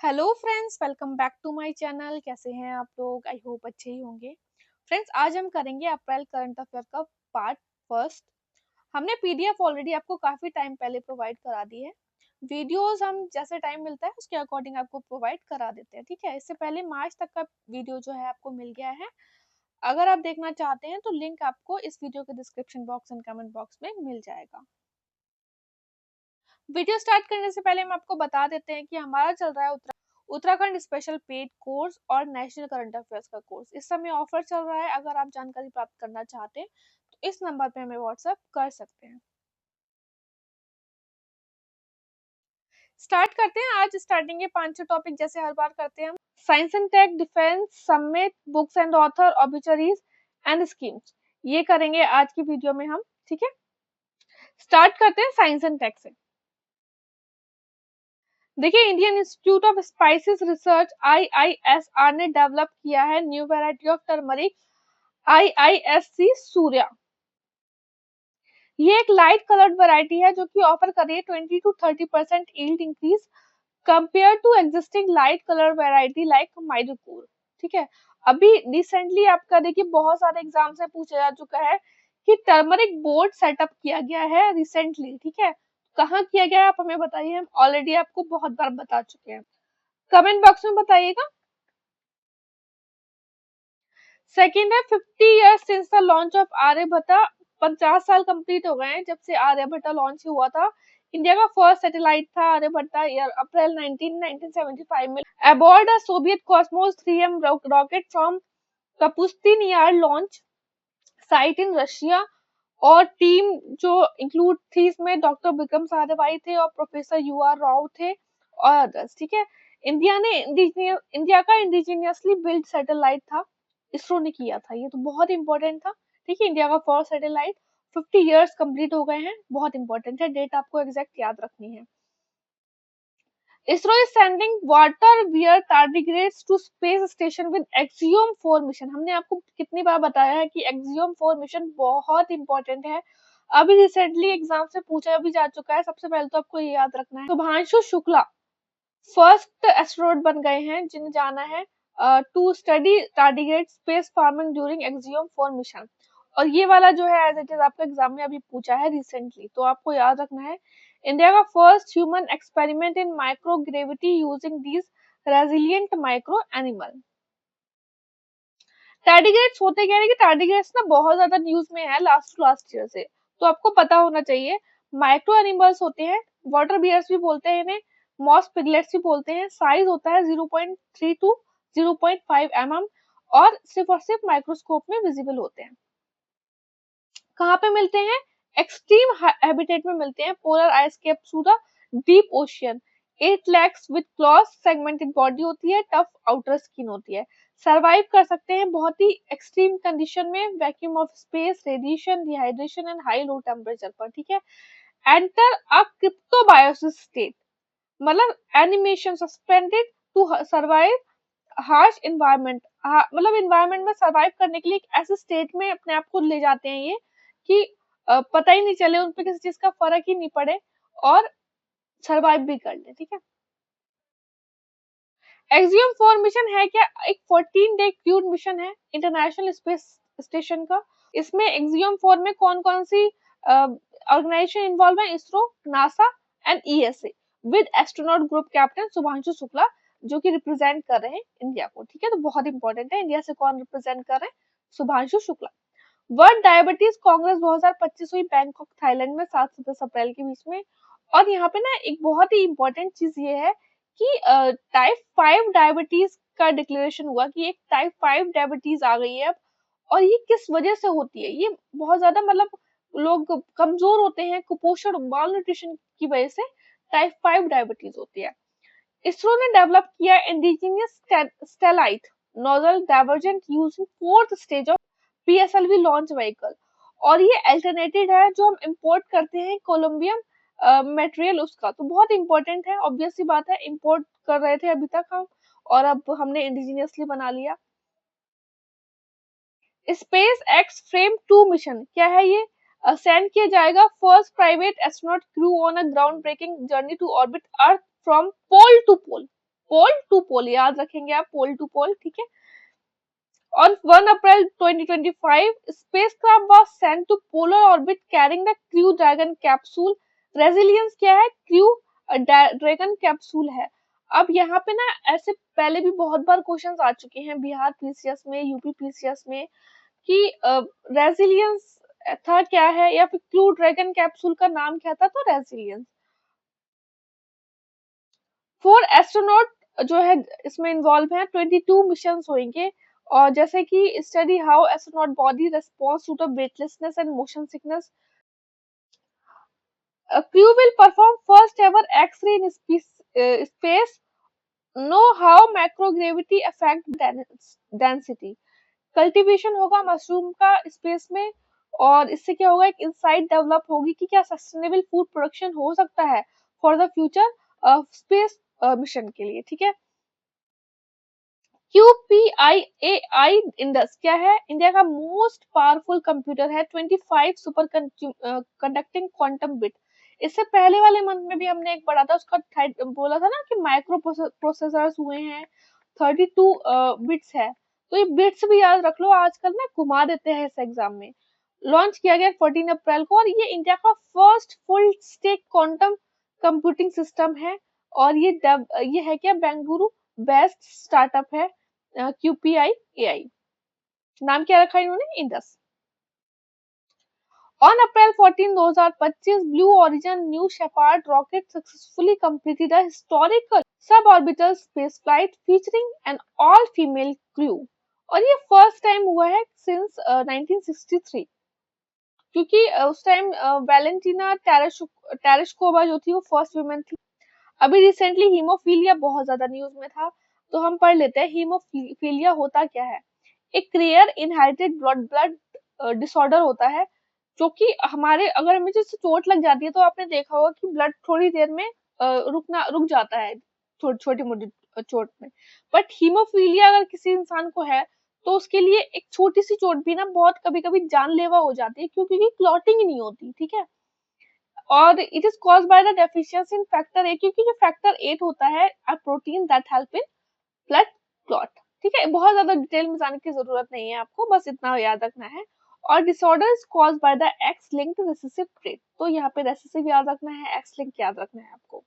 Hello friends, welcome back to my channel. कैसे हैं आप लोग? आई होप अच्छे ही होंगे। फ्रेंड्स, आज हम करेंगे अप्रैल करंट अफेयर का पार्ट फर्स्ट। हमने पीडीएफ ऑलरेडी आपको काफी टाइम पहले प्रोवाइड करा दी है। वीडियोस हम जैसे टाइम मिलता है उसके अकॉर्डिंग आपको प्रोवाइड करा देते हैं, ठीक है। इससे पहले मार्च तक का वीडियो जो है आपको मिल गया है। अगर आप देखना चाहते हैं तो लिंक आपको इस वीडियो के description box and comment box में मिल जाएगा। वीडियो स्टार्ट करने से पहले हम आपको बता देते हैं कि हमारा चल रहा है उत्तराखंड स्पेशल पेड कोर्स और नेशनल करंट अफेयर्स का कोर्स। इस समय ऑफर चल रहा है। अगर आप जानकारी प्राप्त करना चाहते हैं तो इस नंबर पे हमें व्हाट्सएप कर सकते हैं। स्टार्ट करते हैं। आज स्टार्टिंग के 5 टॉपिक जैसे हर बार करते हैं हम। Science and tech, defence, summit, books and author, obituaries and schemes, ये करेंगे आज की वीडियो में हम, ठीक है। स्टार्ट करते हैं साइंस एंड टेक से। देखिए, Indian institute of spices research IISR ने डेवलप किया है new variety of turmeric IISC Surya. ये एक लाइट कलर्ड वैरायटी है जो कि ऑफर कर रही है 20 to 30% yield increase compare to existing light colour variety like माइडोकोर, ठीक है। अभी रिसेंटली आपका देखिए बहुत सारे एग्जाम से पूछा जा चुका है कि टर्मरिक बोर्ड सेटअप किया गया है रिसेंटली, ठीक है। कहाँ किया गया है आप हमें बताइए, हम ऑलरेडी आपको बहुत बार बता चुके हैं। कमेंट बॉक्स में बताइएगा। सेकेंड है 50 years since the launch of Aryabhata. 50 साल कंप्लीट हो गए हैं जब से आर्यभट्टा लॉन्च हुआ था। इंडिया का फर्स्ट सैटेलाइट था आर्यभट्टा, ईयर अप्रैल 1975 में aboard a Soviet Cosmos 3M rocket from Kapustin Yar launch site in Russia. और टीम जो इंक्लूड थी इसमें डॉक्टर विक्रम साराभाई थे और प्रोफेसर UR राव थे और अदर्स, ठीक है। इंडिया का इंडिजीनियसली बिल्ड सैटेलाइट था, इसरो ने किया था। ये तो बहुत इंपॉर्टेंट था, ठीक है। इंडिया का फर्स्ट सैटेलाइट 50 इयर्स कंप्लीट हो गए हैं, बहुत इंपॉर्टेंट है। डेट आपको एग्जैक्ट याद रखनी है। ISRO is sending water wear tardigrades to space station with Axiom 4 mission. हमने आपको कितनी बार बताया है कि Axiom 4 मिशन बहुत इंपॉर्टेंट है। अभी रिसेंटली एग्जाम से पूछा भी जा चुका है। सबसे पहले तो आपको ये याद रखना है, शुभांशु शुक्ला फर्स्ट एस्ट्रोनॉट बन गए हैं जिन्हें जाना है to study tardigrade space farming during Axiom 4 mission. और ये वाला जो है एज इट इज आपका एग्जाम में अभी पूछा है रिसेंटली, तो आपको याद रखना है। इंडिया का first human experiment in microgravity using these resilient micro animal. Tardigrades होते क्या है कि टारडिग्रेड्स ना बहुत ज्यादा न्यूज में है लास्ट ईयर से, तो आपको पता होना चाहिए। माइक्रो एनिमल्स होते हैं, वाटर बियर्स भी बोलते हैं इन्हें, मॉस पिगलेट्स भी बोलते हैं। साइज होता है 0.3 टू 0.5 mm और सिर्फ माइक्रोस्कोप में विजिबल होते हैं। कहाँ पे मिलते हैं? एक्सट्रीम हैबिटेट में मिलते हैं। Polar ice cap to the deep ocean. 8 legs with claws, segmented body होती है, टफ आउटर स्किन होती है। सरवाइव कर सकते हैं बहुत ही एक्सट्रीम कंडीशन में, vacuum of space, radiation, dehydration and high low temperature पर, ठीक है। एंटर अ क्रिप्टोबायोसिस स्टेट, मतलब animation suspended to survive harsh environment. मतलब इन्वायरमेंट में सर्वाइव करने के लिए एक ऐसे स्टेट में अपने आप को ले जाते हैं ये कि पता ही नहीं चले, उन पे किसी चीज का फर्क ही नहीं पड़े और सर्वाइव भी कर ले, ठीक है। Axiom 4 मिशन है क्या? एक 14 डे क्रूड मिशन है इंटरनेशनल स्पेस स्टेशन का। इसमें Axiom 4 में कौन कौन सी ऑर्गेनाइजेशन इन्वॉल्व है? ISRO, NASA and ESA with astronaut group captain Shubhanshu Shukla जो कि रिप्रेजेंट कर रहे हैं इंडिया को, ठीक है। तो बहुत इंपॉर्टेंट है, इंडिया से कौन रिप्रेजेंट कर रहे हैं? शुभांशु शुक्ला। वर्ल्ड डायबिटीज कांग्रेस 2025 हुई बैंकॉक थाईलैंड में 7 से 10 अप्रैल के बीच में। और यहाँ पे ना एक बहुत ही इंपॉर्टेंट चीज ये है कि टाइप 5 डायबिटीज का डिक्लेरेशन हुआ कि एक टाइप 5 डायबिटीज आ गई है अब। और ये किस वजह से होती है? ये बहुत ज्यादा मतलब लोग कमजोर होते हैं, कुपोषण, माल न्यूट्रिशन की वजह से टाइप 5 डायबिटीज होती है। इसरो ने डेवलप किया indigenous stellite nozzle divergent using fourth stage of PSLV launch vehicle. और ये अल्टरनेटिव है जो हम इंपोर्ट करते हैं कोलंबियम मटेरियल उसका, तो बहुत इंपॉर्टेंट है। ऑब्वियस सी बात है, इंपोर्ट कर रहे थे अभी तक हम और अब हमने इंडिजिनियसली बना लिया। स्पेस एक्स फ्रेम 2 मिशन क्या है? ये सेंड किया जाएगा first private astronaut crew on a ground breaking journey to orbit earth from pole to pole. Pole to pole, याद रखेंगे आप, पोल टू पोल, ठीक है। On 1 April 2025, spacecraft was sent to polar orbit carrying the Crew Dragon capsule. Resilience क्या है? Crew dragon capsule है। अब यहाँ पे ना ऐसे पहले भी बहुत बार क्वेश्चंस आ चुके हैं बिहार पीसीएस में, यूपी पीसीएस में, कि रेजिलियंस था क्या है, या फिर क्रू ड्रैगन कैप्सूल का नाम क्या था, तो रेजिलियंस। 4 एस्ट्रोनॉट जो है इसमें इन्वॉल्व हैं, 22 मिशन होंगे, और जैसे कि study how astronaut body response to the weightlessness and motion sickness. Crew will perform first ever X-ray in space, know how microgravity affect density. Cultivation होगा मशरूम का स्पेस में, और इससे क्या होगा, एक इंसाइट डेवलप होगी कि क्या सस्टेनेबल फूड प्रोडक्शन हो सकता है for the future space mission के लिए, ठीक है। QPIAI इंडस क्या है? इंडिया का मोस्ट पावरफुल कंप्यूटर है, 25 सुपर कंडक्टिंग क्वांटम बिट। इससे पहले वाले मंथ में भी हमने एक पढ़ा था, उसका बोला था ना कि माइक्रो प्रोसेसर्स हुए हैं, 32 बिट्स है, तो ये बिट्स भी याद रख लो, आजकल ना घुमा देते हैं इस एग्जाम में। लॉन्च किया गया 14 अप्रैल को, और ये इंडिया का first full stack quantum computing system है, और ये है क्या, बेंगलुरु बेस्ट स्टार्टअप है। QPIAI नाम क्या रखा इन्होंने, Indus. On April 14, 2025, Blue Origin New Shepard rocket successfully completed a historical suborbital spaceflight featuring an all-female crew, और ये फर्स्ट टाइम हुआ है सिंस 1963, क्योंकि उस टाइम वैलेंटिना टेरेशकोवा जो थी वो फर्स्ट वुमेन थी। अभी रिसेंटली हीमोफीलिया बहुत ज्यादा न्यूज में था, तो हम पढ़ लेते हैं हीमोफीलिया होता क्या है। एक रेयर इनहेरिटेड ब्लड डिसऑर्डर होता है, जो कि हमारे, अगर हमें जैसे चोट लग जाती है तो आपने देखा होगा कि ब्लड थोड़ी देर में रुक जाता है छोटी मोटी चोट में। बट हीमोफीलिया अगर किसी इंसान को है, तो उसके लिए एक छोटी सी चोट भी ना बहुत कभी कभी जानलेवा हो जाती है, क्योंकि क्लॉटिंग ही नहीं होती, ठीक है। और it is caused by the deficiency in factor A, क्योंकि जो फैक्टर 8 होता है a protein that help in blood clot, ठीक है। बहुत ज्यादा डिटेल में जाने की जरूरत नहीं है आपको, बस इतना याद रखना है। और disorder is caused by the x linked recessive trait, तो यहाँ पे रेसेसिव याद रखना है, एक्स लिंक याद रखना है आपको।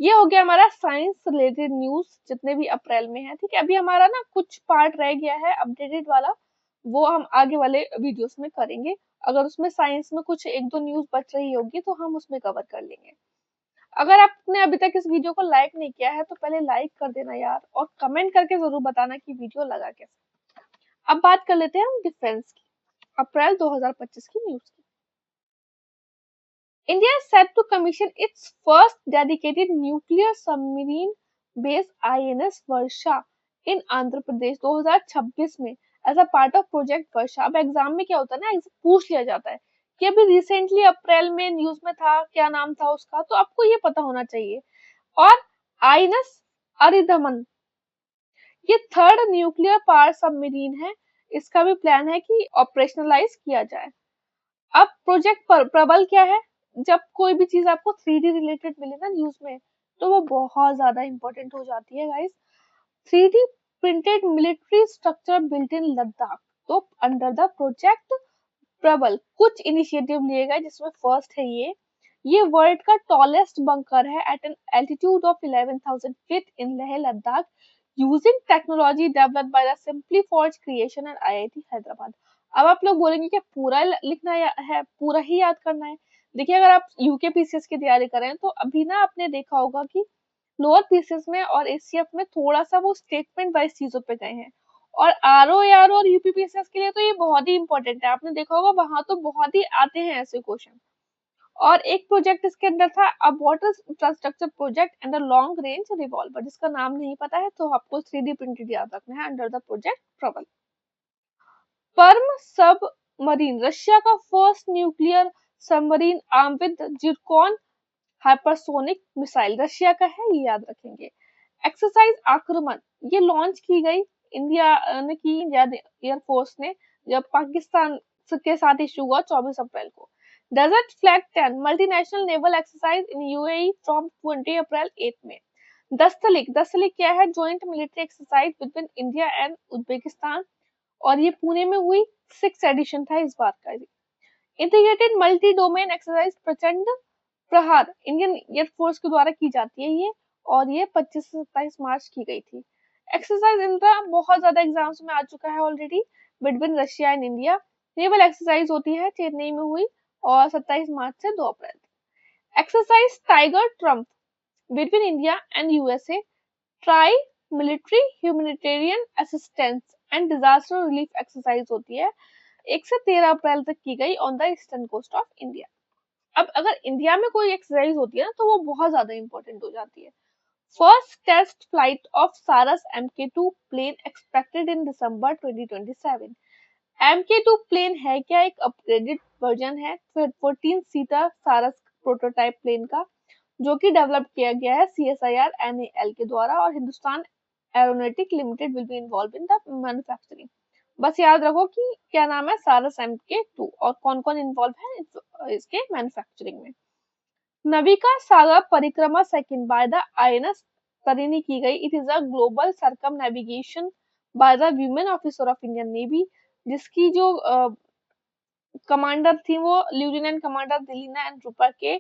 ये हो गया हमारा साइंस रिलेटेड न्यूज जितने भी अप्रैल में है, ठीक है। अभी हमारा ना कुछ पार्ट रह गया है अपडेटेड वाला, वो हम आगे वाले वीडियोस में करेंगे। अगर उसमें साइंस में कुछ एक दो न्यूज बच रही होगी तो हम उसमें कवर कर लेंगे। अगर आपने अभी तक इस वीडियो को लाइक नहीं किया है तो पहले लाइक कर देना यार, और कमेंट करके जरूर बताना कि वीडियो लगा कैसे। अब बात कर लेते हैं हम डिफेंस की, अप्रैल 2025 की न्यूज की। India is set to commission its first dedicated nuclear submarine base INS Varsha in Andhra Pradesh 2026 में as a part of project Varsha. अब एग्जाम में क्या होता है ना, पूछ लिया जाता है कि अभी रिसेंटली अप्रैल में न्यूज में था, क्या नाम था उसका, तो आपको ये पता होना चाहिए। और आईएनएस अरिधमन ये थर्ड न्यूक्लियर पावर सबमरीन है, इसका भी प्लान है कि ऑपरेशनलाइज किया जाए। अब प्रोजेक्ट प्रबल क्या है, जब कोई भी चीज आपको 3D रिलेटेड मिले ना न्यूज में, तो वो बहुत ज्यादा इंपॉर्टेंट हो जाती है guys. 3D printed military structure built in Ladakh, तो अंडर द प्रोजेक्ट प्रबल कुछ इनिशिएटिव लिए गए, जिसमें फर्स्ट है ये वर्ल्ड का टॉलेस्ट बंकर है at an altitude of 11,000 feet in Leh Ladakh, using technology developed by the simply forge creation and IIT Hyderabad. अब आप लोग बोलेंगे कि पूरा लिखना है, पूरा ही याद करना है। देखिए, अगर आप यूके पीसीएस की तैयारी करें तो अभी ना आपने देखा होगा कि लोअर पीसीएस में और एसीएफ में थोड़ा सा वो स्टेटमेंट वाइज चीजों पे गए हैं, और आरओ और यूपीपीसीएस के लिए तो ये बहुत ही इंपॉर्टेंट है। आपने देखा होगा वहां तो बहुत ही आते हैं ऐसे क्वेश्चन। और एक प्रोजेक्ट इसके अंदर था, अ water infrastructure project and a long range revolver, जिसका नाम नहीं पता है तो आपको 3D प्रिंटेड याद रखना है, अंडर द प्रोजेक्ट प्रबल। पर्म सबमरीन रशिया का first nuclear submarine arm with Zircon hypersonic missile, Russia का है, ये याद रखेंगे। एक्सरसाइज आक्रमण ये लॉन्च की गई इंडिया ने की, इंडियन एयरफोर्स ने, जब पाकिस्तान के साथ इशू हुआ 24 अप्रैल को। Desert flag 10 multinational naval exercise in UAE from 20 April 8 में। दस्तलिक, दस्तलिक क्या है? Joint military exercise between India and Uzbekistan, और ये पुणे में हुई। 6th एडिशन था इस बार का। इंटीग्रेटेड मल्टी डोमेन एक्सरसाइज प्रचंड प्रहार इंडियन एयरफोर्स के द्वारा की जाती है ये, और ये 25 से 27 मार्च की गई थी। एक्सरसाइज इंद्रा बहुत ज्यादा एग्जाम्स में आ चुका है already, between Russia and India. Naval exercise होती है, चेन्नई में हुई, और 27 मार्च से 2 अप्रैल। Exercise tiger triumph between India and USA, tri military humanitarian assistance and disaster relief exercise होती है, 1 से 13 अप्रैल तक की गई on the eastern coast of India. अब अगर इंडिया में कोई एक्सरसाइज होती है ना, तो वो बहुत ज्यादा इंपॉर्टेंट हो जाती है। First test flight of Saras MK2 plane expected in December 2027। MK2 plane है क्या? एक अपग्रेडेड वर्जन है 14 सीटर सारस प्रोटोटाइप प्लेन का, जो कि डेवलप किया गया है CSIR NAL के द्वारा, और Hindustan aeronautic limited will be involve in the manufacturing. बस याद रखो कि क्या नाम है, सारस MK2, और कौन कौन इन्वॉल्व है इसके मैन्युफैक्चरिंग में। Navika Sagar Parikrama second by the INS Tarini की गई। It is a global circumnavigation by the women officer of Indian Navy, जिसकी जो कमांडर थी वो lieutenant commander Dilna and Roopa के।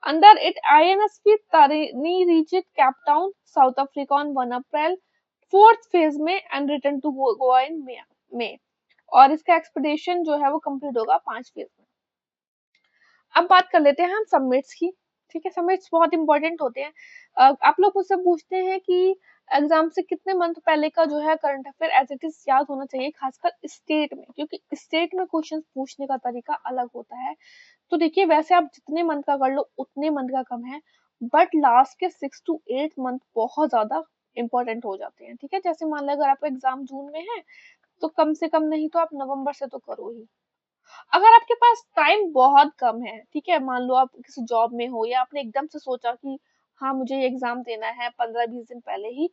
Under it INS Tarini reached Cape Town South Africa on 1 April 4th phase में and return to Goa in मई, और इसका expedition जो है वो कंप्लीट होगा 5 फेज में। अब बात कर लेते हैं हम सबमिट्स की। ठीक है, सबमिट्स बहुत इंपॉर्टेंट होते हैं। आप लोग मुझसे पूछते हैं कि एग्जाम से कितने मंथ पहले का जो है current affair as it is याद होना चाहिए, खासकर स्टेट में, क्योंकि स्टेट में क्वेश्चन पूछने का तरीका अलग होता है। तो देखिए, वैसे आप जितने मंथ का कर लो उतने मंथ का कम है, बट लास्ट के 6 to 8 मंथ बहुत ज्यादा इंपॉर्टेंट हो जाते हैं। ठीक है, जैसे मान लो अगर आपका एग्जाम जून में है, तो कम से कम नहीं तो आप नवंबर से तो करो ही। अगर आपके पास टाइम बहुत कम है, ठीक है, मान लो आप किसी जॉब में हो, या आपने एकदम से सोचा कि हाँ मुझे ये एग्जाम देना है 15-20 दिन पहले ही,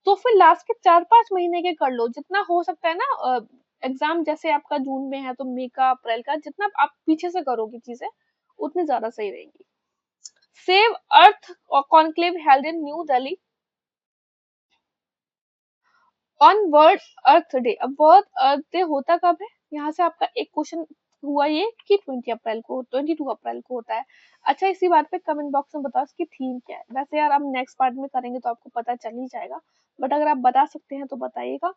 तो फिर लास्ट के 4-5 महीने के कर लो, जितना हो सकता है ना। एग्जाम जैसे आपका जून में है तो मई का, अप्रैल का, जितना आप पीछे से करोगे चीजें उतनी ज्यादा सही रहेंगी। Save earth conclave held in new Delhi on world earth day. अब वर्ल्ड अर्थ डे होता कब है? यहाँ से आपका एक क्वेश्चन हुआ ये कि 22 अप्रैल को होता है। अच्छा, इसी बात पे कमेंट बॉक्स में बताओ इसकी थीम क्या है। वैसे यार हम नेक्स्ट पार्ट में करेंगे तो आपको पता चल ही जाएगा, बट अगर आप बता सकते हैं तो बताइएगा।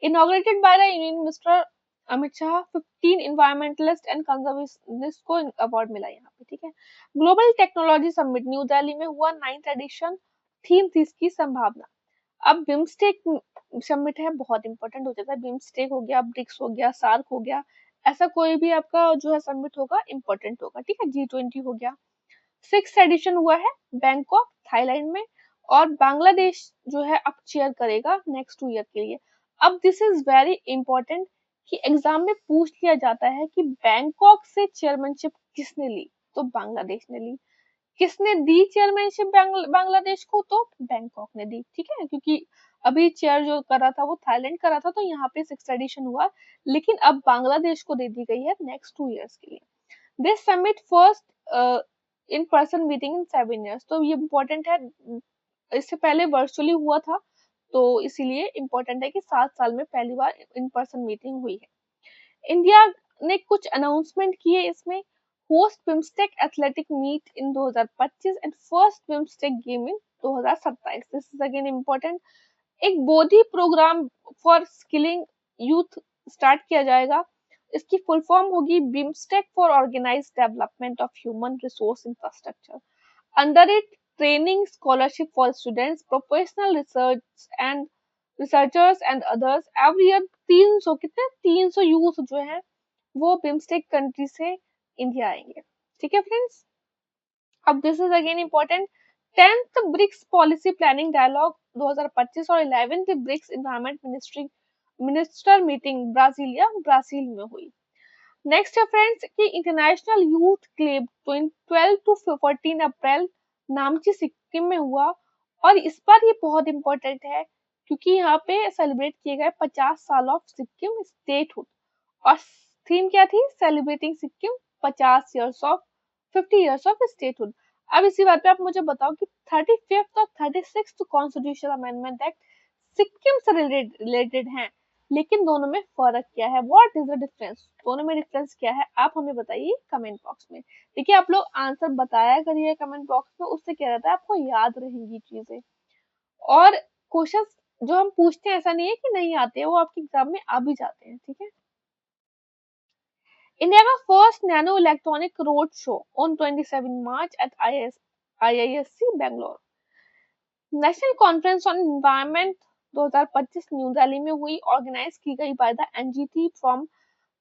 Inaugurated by the union minister Amit Shah, 15 environmentalist and conservationist को अवार्ड मिला यहाँ पे। ठीक है, global technology summit new Delhi में हुआ 9th एडिशन, थीम थी इसकी संभावना। अब बिम्स्टेक समिट है, बहुत इंपॉर्टेंट हो जाता है। बिम्स्टेक हो गया, ब्रिक्स हो गया, सार्क हो गया, ऐसा कोई भी आपका जो है समिट होगा इंपॉर्टेंट होगा। ठीक है, G20 हो गया। 6th एडिशन हुआ है बैंकॉक थाईलैंड में, और बांग्लादेश जो है अब चेयर करेगा नेक्स्ट 2 ईयर के लिए। अब दिस इज वेरी इंपॉर्टेंट कि एग्जाम में पूछ लिया जाता है कि बैंकॉक से चेयरमैनशिप किसने ली, तो बांग्लादेश ने ली। किसने दी चेयरमैनशिप बांग्लादेश को, तो बैंकॉक ने दी। ठीक है, क्योंकि अभी चेयर जो कर रहा था वो थाईलैंड कर रहा था, तो यहाँ पे 6th एडिशन हुआ, लेकिन अब बांग्लादेश को दे दी गई है नेक्स्ट 2 इयर्स के लिए। This summit first in person meeting in 7 years, तो ये इम्पोर्टेंट है। इससे पहले वर्चुअली हुआ था, तो इसीलिए इम्पोर्टेंट है कि 7 साल में पहली बार इन पर्सन मीटिंग हुई है। इंडिया ने कुछ अनाउंसमेंट किए इसमें। Host BIMSTEC athletic meet in 2025 and first BIMSTEC game in 2027। This is again important. एक Bodhi programme for skilling youth start किया जाएगा। इसकी फुल फॉर्म होगी BIMSTEC for organised development of human resource infrastructure. Under it training scholarship for students, professional research and researchers and others. Every year 300 कितने 300 youth जो है वो BIMSTEC country से India आएंगे। ठीक है फ्रेंड्स, अब this is again important. 10th BRICS policy planning dialogue 2025 और 11th BRICS environment minister meeting Brazil में हुई। नेक्स्ट है फ्रेंड्स कि international youth club 12 to 14 April Namchi Sikkim में हुआ, और इस बार ये बहुत इंपॉर्टेंट है क्योंकि यहाँ पे सेलिब्रेट किए गए 50 साल ऑफ सिक्किम स्टेटहुड, और थीम क्या थी? Celebrating Sikkim 50 years of 50 years of statehood। अब इसी बात पे आप मुझे बताओ कि 35th और 36th constitution amendment act Sikkim से रिलेटेड हैं, लेकिन दोनों में फर्क क्या है? What is the difference? दोनों में डिफरेंस क्या है, आप हमें बताइए कमेंट बॉक्स में। देखिए, आप लोग आंसर बताया करिए कमेंट बॉक्स में, उससे क्या रहता है, आपको याद रहेंगी चीजें। और क्वेश्चंस जो हम पूछते हैं, ऐसा नहीं है कि नहीं आते हैं, वो आपके एग्जाम में आ भी जाते हैं, ठीक है। इंडिया का first nano electronic road show on 27 March at IISc Bangalore. National conference on environment 2025 new Delhi में हुई, ऑर्गेनाइज की गई by the NGT from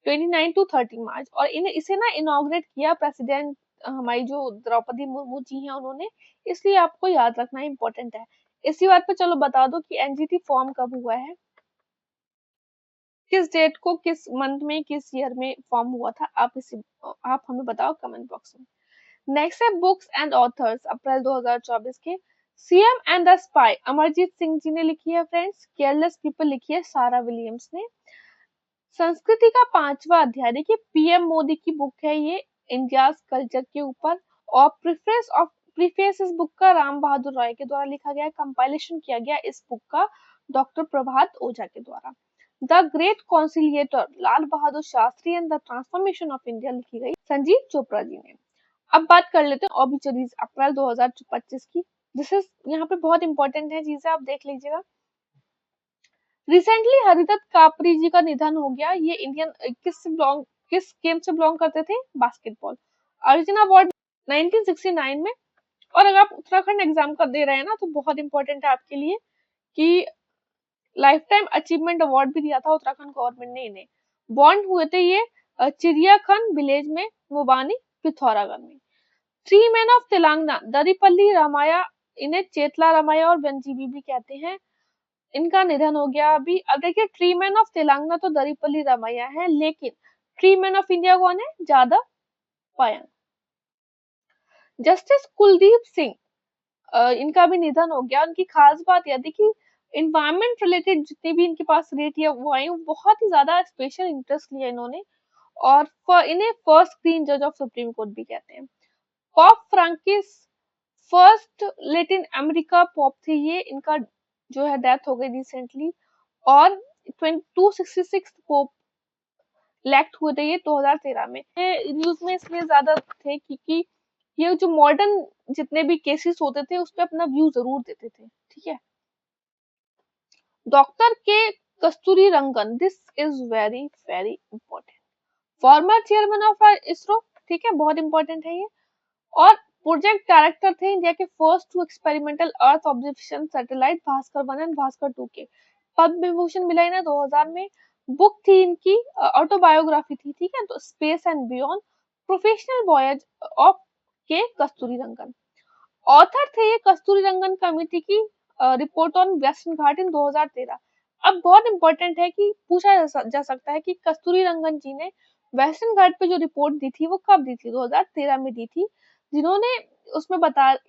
29 to 30 March. और इसे ना इनॉग्रेट किया प्रेसिडेंट हमारी जो द्रौपदी मुर्मू जी हैं उन्होंने, इसलिए आपको याद रखना इम्पोर्टेंट है। इसी बात पे चलो बता दो कि NGT फॉर्म कब हुआ है, किस डेट को, किस मंथ में, किस ईयर में फॉर्म हुआ था, आप हमें बताओ कमेंट बॉक्स में। नेक्स्ट है बुक्स एंड ऑथर्स अप्रैल 2024 के। CM and the spy Amarjit Singh ji ने लिखी है फ्रेंड्स। केयरलेस पीपल लिखी है सारा विलियम्स ने। संस्कृति का 5वां अध्याय, देखिए PM मोदी की बुक है ये, इंडिया कल्चर के ऊपर। और प्रीफेस इस बुक का राम बहादुर रॉय के द्वारा लिखा गया, कंपाइलेशन किया गया इस बुक का डॉक्टर प्रभात ओझा के द्वारा। The great conciliator Lal Bahadur Shastri and the transformation of India लिखी गई संजीव चोपड़ा जी ने। अब बात कर लेते हैं ऑबिचुरीज अप्रैल 2025 की। दिस इज यहाँ पे बहुत इंपॉर्टेंट है चीजें, आप देख लीजिएगा। रिसेंटली हरिदत्त कापरी जी का निधन हो गया। ये इंडियन किस गेम से बिलोंग करते थे? बास्केटबॉल। अर्जुन अवार्ड 1969 में। और अगर आप उत्तराखंड एग्जाम का दे रहे हैं ना, तो बहुत इंपॉर्टेंट है आपके लिए कि लाइफ टाइम अचीवमेंट अवार्ड भी दिया था उत्तराखंड गवर्नमेंट ने इन्हें। बॉन्ड हुए थे ये चिड़ियाखन विलेज में, मुबानी पिथौरागढ़ में। Tree man of Telangana Daripalli Ramaiah, इन्हें चेतला रामाया और वनजीवी भी कहते हैं, इनका निधन हो गया अभी। अब देखिए, ट्री मैन ऑफ तेलंगाना तो दरिपल्ली रामैया है, लेकिन ट्री मैन ऑफ इंडिया कौन है? जादव पायंग। जस्टिस कुलदीप सिंह, इनका भी निधन हो गया। उनकी खास बात यह थी कि इन्वायरमेंट रिलेटेड जितनी भी इनके पास रेट या वो आई, बहुत ही ज्यादा स्पेशल इंटरेस्ट लिया इन्होंने। और इन्हें फर्स्ट ग्रीन जज ऑफ सुप्रीम कोर्ट भी कहते हैं। Pope Francis first Latin America pope थे ये, इनका जो है डेथ हो गई रिसेंटली। और 266 पोप इलेक्ट हुए थे ये 2013 में। न्यूज में इसलिए ज्यादा थे क्योंकि ये जो मॉडर्न जितने भी केसेस होते थे उस पर अपना व्यू जरूर देते थे, ठीक है। Doctor K Kasturirangan, this is very very important, former chairman of ISRO, ठीक है, बहुत इंपॉर्टेंट है ये। और प्रोजेक्ट डायरेक्टर थे इंडिया के first two experimental earth observation satellite Bhaskara 1 and Bhaskara 2 के। पद्म विभूषण मिला इन्हें 2000 में। बुक थी इनकी ऑटोबायोग्राफी थी, ठीक है, तो space and beyond, professional voyage of के कस्तूरी रंगन। ऑथर थे ये कस्तूरी रंगन कमेटी की रिपोर्ट ऑन वेस्टर्न घाट इन 2013। अब बहुत इंपॉर्टेंट है कि पूछा जा सकता है कि कस्तूरी रंगन जी ने वेस्टर्न घाट पे जो रिपोर्ट दी थी वो कब दी थी? 2013 में दी थी। जिन्होंने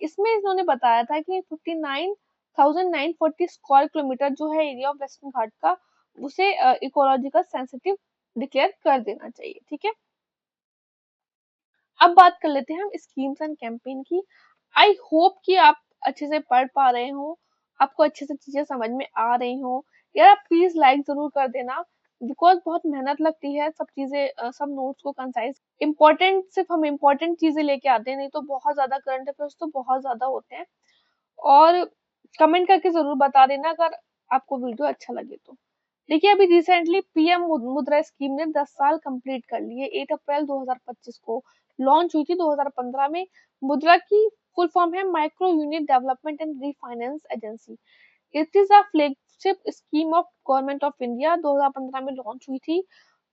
इसमें इन्होंने बताया था कि 59,940 स्क्वायर किलोमीटर जो है एरिया ऑफ वेस्टर्न घाट का, उसे इकोलॉजिकल सेंसिटिव डिक्लेयर कर देना चाहिए, ठीक है। अब बात कर लेते हैं हम स्कीम्स एंड कैंपेन की। आई होप कि आप अच्छे से पढ़ पा रहे हो, आपको अच्छे से चीजें समझ में आ रही हो। यार आप प्लीज लाइक जरूर कर देना, बिकॉज बहुत मेहनत लगती है सब चीजें, सब नोट्स को कंसाइज इम्पोर्टेंट, सिर्फ हम इम्पोर्टेंट चीजें लेके आते हैं, नहीं तो बहुत ज्यादा करंट अफेयर्स तो बहुत ज्यादा होते हैं। और कमेंट करके जरूर बता देना अगर आपको वीडियो अच्छा लगे तो। देखिए, अभी रिसेंटली PM मुद्रा स्कीम ने 10 साल कंप्लीट कर लिए। 8 अप्रैल 2025 को लॉन्च हुई थी 2015 में। मुद्रा की फुल फॉर्म है micro unit development and refinance agency. It is a flagship scheme of government of India, 2015 में लॉन्च हुई थी।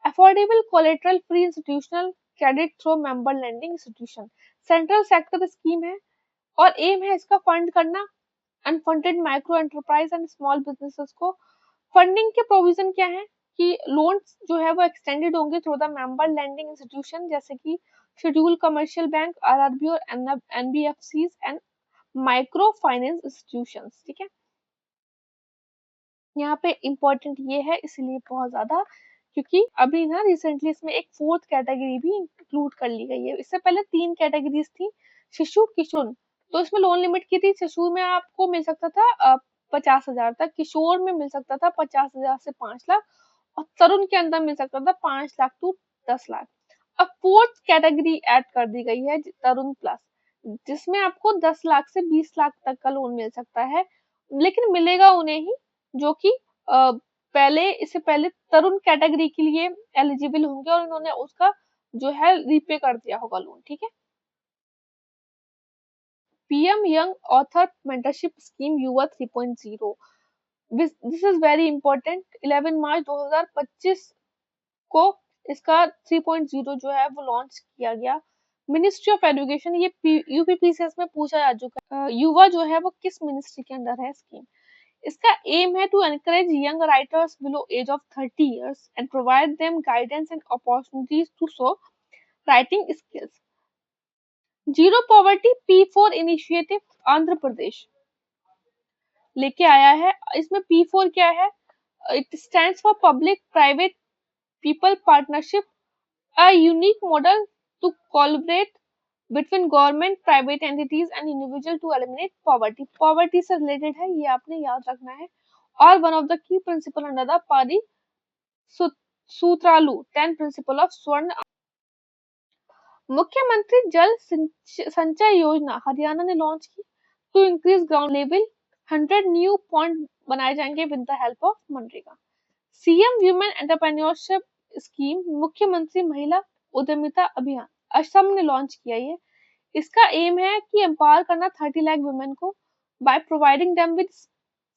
Affordable collateral free institutional credit through member lending institution, central sector scheme है। और एम है इसका fund करना unfunded micro enterprise and small businesses को। Funding के प्रोविजन क्या है कि लोन्स जो है वो एक्सटेंडेड होंगे through the member lending institution, जैसे कि शेड्यूल कमर्शियल बैंक, RRB और NBFCs and micro finance institutions, ठीक है। यहाँ पे इम्पोर्टेंट ये है इसलिए बहुत ज्यादा क्योंकि अभी ना रिसेंटली इसमें एक फोर्थ कैटेगरी भी इंक्लूड कर ली गई है। इससे पहले 3 कैटेगरीज थी, शिशु किशोर, तो इसमें लोन लिमिट की थी, शिशु में आपको मिल सकता था 50,000 तक, किशोर में मिल सकता था 50,000 से 5 लाख, और तरुण के अंदर मिल सकता था 5 लाख टू 10 लाख। अब फोर्थ कैटेगरी ऐड कर दी गई है तरुण प्लस, जिसमें आपको 10 लाख से 20 लाख तक का लोन मिल सकता है, लेकिन मिलेगा उन्हें ही जो कि पहले, इससे पहले तरुण कैटेगरी के लिए एलिजिबल होंगे और उन्होंने उसका जो है रीपे कर दिया होगा लोन, ठीक है। PM young author mentorship scheme युवा 3.0, दिस इज वेरी इंपॉर्टेंट। 11 मार्च 2025 को इसका 3.0 जो है वो लॉन्च किया गया। मिनिस्ट्री ऑफ एजुकेशन, ये यूपीपीसीएस में पूछा जा चुका है। युवा जो है वो किस मिनिस्ट्री के अंदर है स्कीम? इसका एम है to encourage young writers below age of 30 years and provide them guidance and opportunities to show writing skills। Zero poverty P4 initiative Andhra Pradesh लेके आया है। इसमें P4 क्या है? It stands for public private people partnership, a unique model to collaborate between government, private entities and individual to eliminate poverty। Poverty से related है, ये आपने याद रखना है। और one of the key principle under the पारी सूत्रालू 10 principle of स्वर्ण। मुख्यमंत्री जल संचय योजना हरियाणा ने लॉन्च की। To increase ground level 100 new point बनाए जाएंगे विद द हेल्प ऑफ मनरेगा। सीएम वुमेन एंटरप्रेन्योरशिप स्कीम, मुख्यमंत्री महिला उद्यमिता अभियान असम ने लॉन्च किया। ये इसका एम है कि एम्पावर करना 30 लाख वुमेन को by providing them with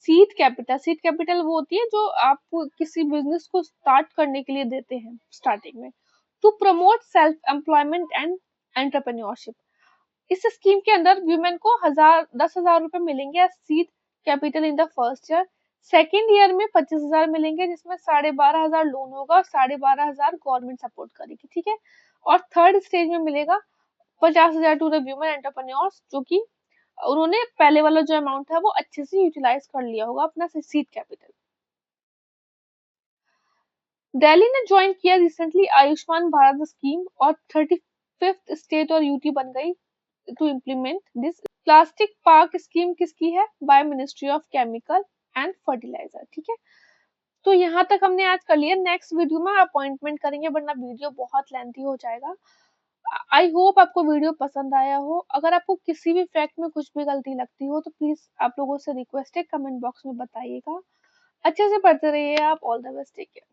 seed capital. Seed capital वो होती है जो आप किसी बिजनेस को स्टार्ट करने के लिए देते हैं स्टार्टिंग में। To promote self employment and entrepreneurship, इस स्कीम के अंदर वुमेन को 10,000 रुपए मिलेंगे seed capital in the first year. Second year में 25,000 मिलेंगे, जिसमें 12,500 लोन होगा और 12,500 गवर्नमेंट सपोर्ट करेगी, ठीक है। और थर्ड स्टेज में मिलेगा 50,000 टू द वुमेन एंटरप्रेन्योर्स, जो कि उन्होंने पहले वाला जो अमाउंट है वो अच्छे से यूटिलाइज कर लिया होगा अपना सीड कैपिटल। दिल्ली ने ज्वाइन किया रिसेंटली आयुष्मान भारत स्कीम और 35th स्टेट और यूटी बन गई to implement this. Plastic park scheme किसकी है? By ministry of chemical and fertilizer, ठीक है। तो यहाँ तक हमने आज कर लिया। नेक्स्ट वीडियो में अपॉइंटमेंट करेंगे, वरना वीडियो बहुत लेंथी हो जाएगा। आई होप आपको वीडियो पसंद आया हो। अगर आपको किसी भी फैक्ट में कुछ भी गलती लगती हो तो प्लीज आप लोगों से रिक्वेस्ट है कमेंट बॉक्स में बताइएगा। अच्छे से पढ़ते रहिए आप। All the best, take care.